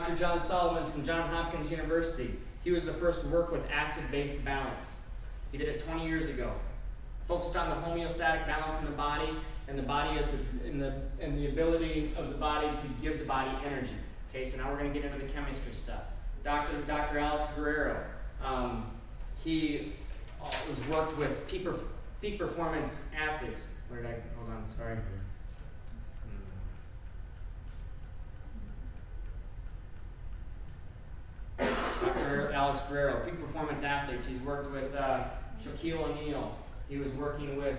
Dr. John Solomon from Johns Hopkins University. He was the first to work with acid-base balance. He did it 20 years ago. Focused on the homeostatic balance in the body and the ability of the body to give the body energy. Okay, so now we're going to get into the chemistry stuff. Dr. Guerrero, he was worked with peak performance athletes. Where did I, hold on, sorry. Dr. Guerrero, peak performance athletes. He's worked with Shaquille O'Neal. He was working with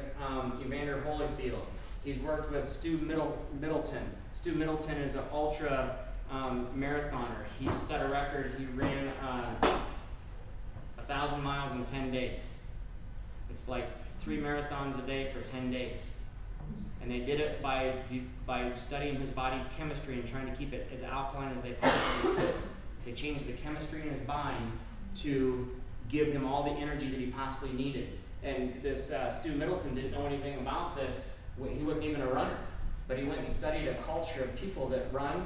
Evander Holyfield. He's worked with Stu Middleton. Stu Middleton is an ultra marathoner. He set a record. He ran 1,000 miles in 10 days. It's like 3 marathons a day for 10 days. And they did it by studying his body chemistry and trying to keep it as alkaline as they possibly could. They changed the chemistry in his body to give him all the energy that he possibly needed. And this Stu Middleton didn't know anything about this. He wasn't even a runner. But he went and studied a culture of people that run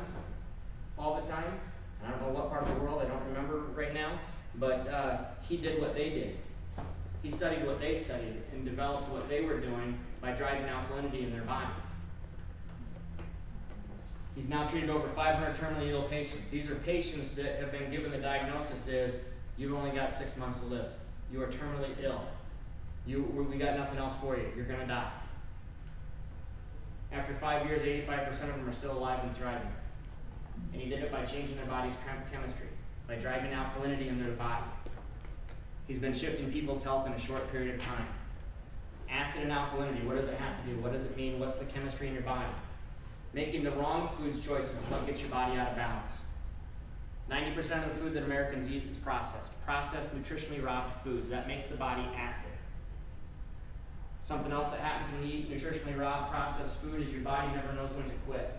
all the time. I don't know what part of the world, I don't remember right now. But he did what they did. He studied what they studied and developed what they were doing by driving alkalinity in their body. He's now treated over 500 terminally ill patients. These are patients that have been given the diagnosis is, you've only got 6 months to live. You are terminally ill. We got nothing else for you. You're going to die. After 5 years, 85% of them are still alive and thriving. And he did it by changing their body's chemistry, by driving alkalinity in their body. He's been shifting people's health in a short period of time. Acid and alkalinity, what does it have to do? What does it mean? What's the chemistry in your body? Making the wrong foods choices is what gets your body out of balance. 90% of the food that Americans eat is processed. Processed, nutritionally robbed foods. That makes the body acid. Something else that happens when you eat nutritionally robbed processed food is your body never knows when to quit.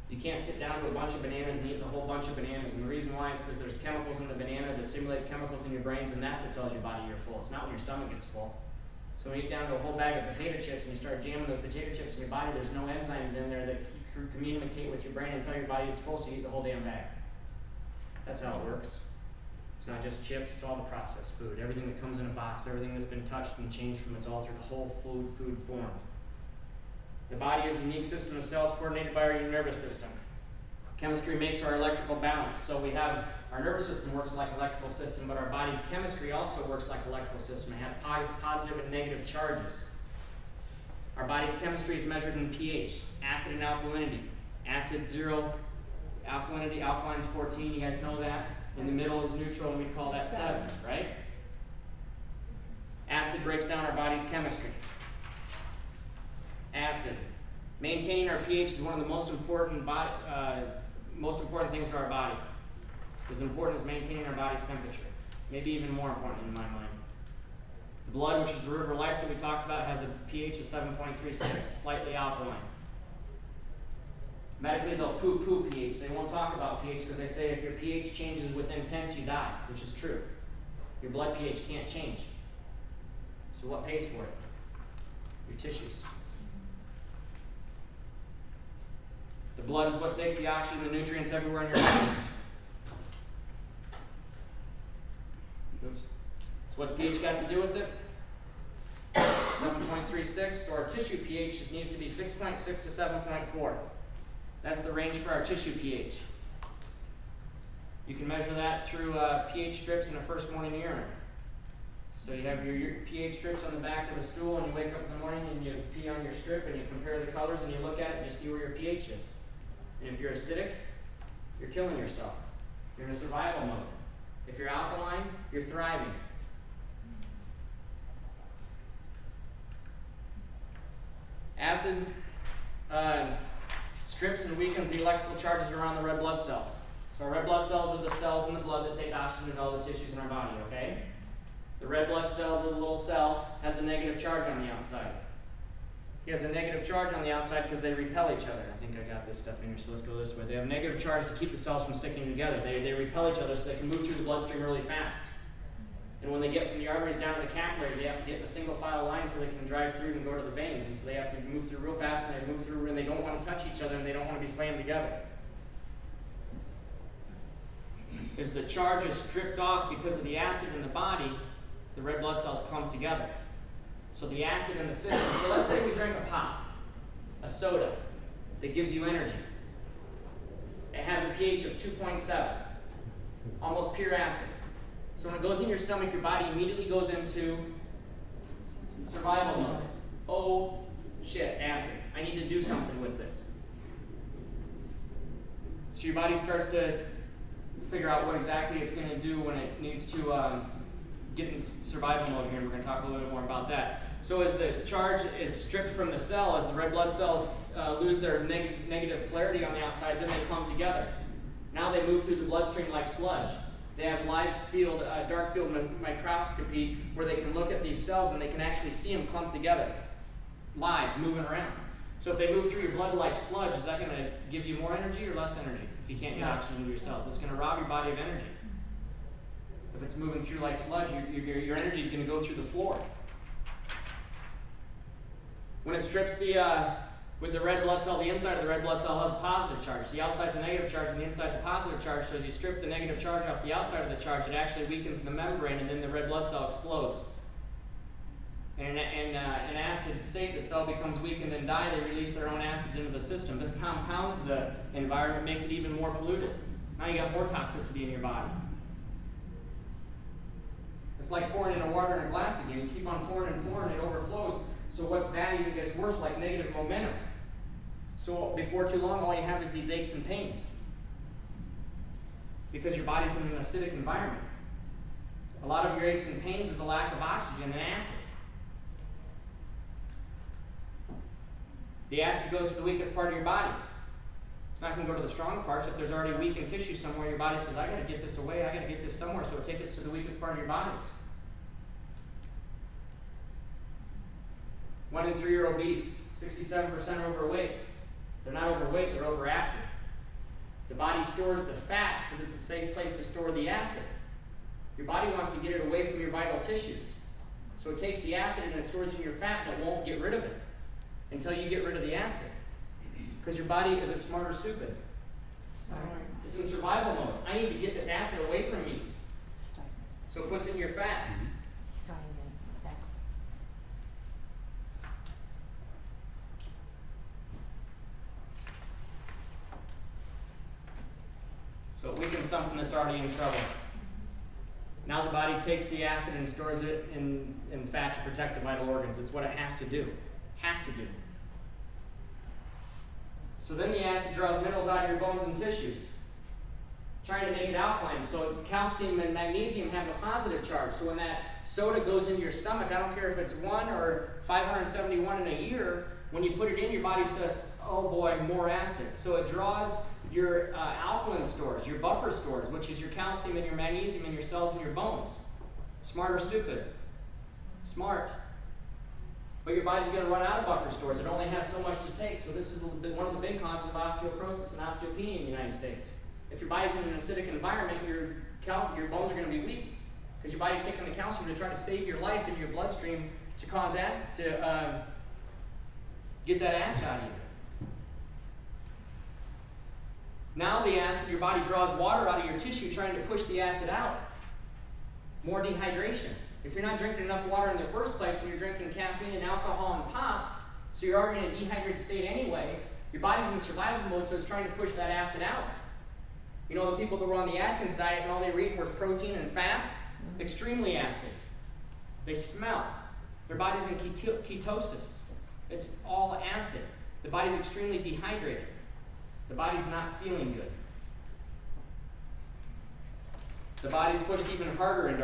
You can't sit down to a bunch of bananas and eat a whole bunch of bananas. And the reason why is because there's chemicals in the banana that stimulates chemicals in your brains, and that's what tells your body you're full. It's not when your stomach gets full. So when you eat down to a whole bag of potato chips and you start jamming those potato chips in your body, there's no enzymes in there that communicate with your brain and tell your body it's full, so you eat the whole damn bag. That's how it works. It's not just chips, it's all the processed food. Everything that comes in a box, everything that's been touched and changed from its alter, the whole food form. The body is a unique system of cells coordinated by our nervous system. Chemistry makes our electrical balance. So we have, our nervous system works like an electrical system, but our body's chemistry also works like an electrical system. It has positive and negative charges. Our body's chemistry is measured in pH, acid and alkalinity. Acid 0, alkalinity, alkaline's 14, you guys know that. In the middle is neutral, and we call that 7, right? Acid breaks down our body's chemistry. Acid. Maintaining our pH is one of the most important things to our body. As important as maintaining our body's temperature. Maybe even more important in my mind. Blood, which is the river of life that we talked about, has a pH of 7.36, slightly alkaline. Medically, they'll poo-poo pH. They won't talk about pH because they say if your pH changes within tenths, you die, which is true. Your blood pH can't change. So what pays for it? Your tissues. The blood is what takes the oxygen and the nutrients everywhere in your body. Oops. So what's pH got to do with it? 7.36, so our tissue pH just needs to be 6.6 to 7.4. That's the range for our tissue pH. You can measure that through pH strips in a first morning urine. So you have your pH strips on the back of the stool, and you wake up in the morning and you pee on your strip and you compare the colors and you look at it and you see where your pH is. And if you're acidic, you're killing yourself. You're in a survival mode. If you're alkaline, you're thriving. Acid strips and weakens the electrical charges around the red blood cells. So our red blood cells are the cells in the blood that take oxygen to all the tissues in our body, okay? The red blood cell, the little cell, has a negative charge on the outside. He has a negative charge on the outside because they repel each other. I think I got this stuff in here, so let's go this way. They have a negative charge to keep the cells from sticking together. They repel each other so they can move through the bloodstream really fast. And when they get from the arteries down to the capillaries, they have to get in a single file line so they can drive through and go to the veins. And so they have to move through real fast, and they move through, and they don't want to touch each other, and they don't want to be slammed together. is the charge is stripped off because of the acid in the body, the red blood cells clump together. So the acid in the system, so let's say we drink a pop, a soda, that gives you energy. It has a pH of 2.7, almost pure acid. So when it goes in your stomach, your body immediately goes into survival mode. Oh, shit, acid. I need to do something with this. So your body starts to figure out what exactly it's going to do when it needs to get in survival mode here. We're going to talk a little bit more about that. So as the charge is stripped from the cell, as the red blood cells lose their negative polarity on the outside, then they clump together. Now they move through the bloodstream like sludge. They have live field, dark field microscopy where they can look at these cells and they can actually see them clump together, live, moving around. So if they move through your blood like sludge, is that going to give you more energy or less energy? If you can't get oxygen into your cells, it's going to rob your body of energy. If it's moving through like sludge, your energy is going to go through the floor. When it strips with the red blood cell, the inside of the red blood cell has a positive charge. The outside's a negative charge and the inside's a positive charge. So as you strip the negative charge off the outside of the charge, it actually weakens the membrane and then the red blood cell explodes. And in an acid state, the cell becomes weakened and die. They release their own acids into the system. This compounds the environment, makes it even more polluted. Now you got more toxicity in your body. It's like pouring in water in a glass again. You keep on pouring and pouring, it overflows. So what's bad even gets worse, like negative momentum. So before too long, all you have is these aches and pains. Because your body's in an acidic environment. A lot of your aches and pains is a lack of oxygen and acid. The acid goes to the weakest part of your body. It's not going to go to the strong parts. If there's already weakened tissue somewhere, your body says, I got to get this away, I got to get this somewhere, so it takes it to the weakest part of your bodies. 1 in 3 are obese, 67% are overweight. They're not overweight, they're over acid. The body stores the fat because it's a safe place to store the acid. Your body wants to get it away from your vital tissues. So it takes the acid and it stores it in your fat and it won't get rid of it until you get rid of the acid. Because your body is it smart or stupid? It's in survival mode. I need to get this acid away from me. So it puts it in your fat. So it weakens something that's already in trouble. Now the body takes the acid and stores it in fat to protect the vital organs. It's what it has to do. Has to do. So then the acid draws minerals out of your bones and tissues, trying to make it alkaline. So calcium and magnesium have a positive charge. So when that soda goes into your stomach, I don't care if it's 1 or 571 in a year, when you put it in, your body says, oh boy, more acid. So it draws your alkaline stores, your buffer stores, which is your calcium and your magnesium in your cells and your bones. Smart or stupid? Smart. But your body's going to run out of buffer stores. It only has so much to take. So this is one of the big causes of osteoporosis and osteopenia in the United States. If your body's in an acidic environment, your bones are going to be weak because your body's taking the calcium to try to save your life in your bloodstream to cause acid, to get that acid out of you. Now the acid, your body draws water out of your tissue trying to push the acid out. More dehydration. If you're not drinking enough water in the first place and you're drinking caffeine and alcohol and pop, so you're already in a dehydrated state anyway, your body's in survival mode, so it's trying to push that acid out. You know the people that were on the Atkins diet and all they were eating was protein and fat? Extremely acid. They smell. Their body's in ketosis. It's all acid. The body's extremely dehydrated. The body's not feeling good. The body's pushed even harder into